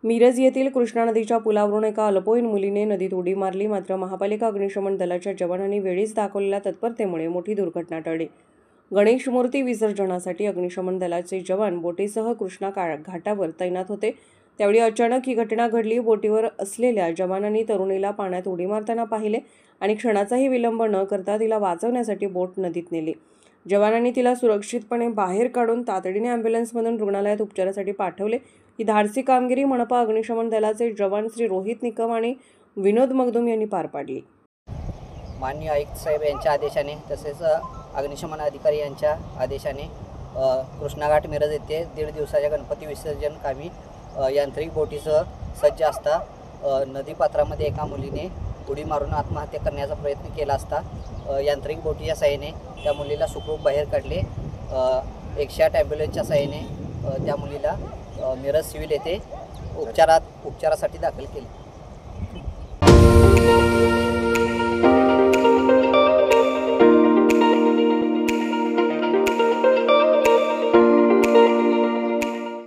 मिरज येथील कृष्णा नदीच्या पुलावरून एका अल्पवयीन मुलीने नदीत उडी मारली। मात्र महापालिका अग्निशमन दलाच्या जवानांनी वेळीच दाखवलेल्या तत्परतेमुळे मोठी दुर्घटना टळली। गणेश मूर्ती विसर्जनासाठी अग्निशमन दलाचे जवान बोटीसह कृष्णा घाटावर तैनात होते। त्यावेळी अचानक ही घटना घडली। बोटीवर असलेल्या जवानांनी तरुणीला पाण्यात उडी मारताना पाहिले आणि क्षणाचाही विलंब न करता तिला वाचवण्यासाठी बोट नदीत नेली। जवानांनी तिला सुरक्षितपणे बाहेर काढून तातडीने ॲम्ब्युलन्समधून रुग्णालयात उपचारासाठी पाठवले। ही धाडसी कामगिरी मनपा अग्निशमन दलाचे जवान श्री रोहित निकम आणि विनोद मगदूम यांनी पार पाडली। माननीय आयुक्त साहेब यांच्या आदेशाने तसेच अग्निशमन अधिकारी यांच्या आदेशाने कृष्णाघाट मिरज येथे 1.5 दिवसाच्या गणपती विसर्जन कामी यांत्रिक बोटीसह सज्ज असता नदीपात्रामध्ये एका मुलीने उडी मारून आत्महत्या करण्याचा प्रयत्न केला असता यांत्रिक बोटीच्या साहाय्याने त्या मुलीला सुखरूप बाहेर काढले। 108 ॲम्ब्युलन्सच्या साहाय्याने त्या मुलीला मिरज सिव्हिल येथे उपचारासाठी दाखल केले।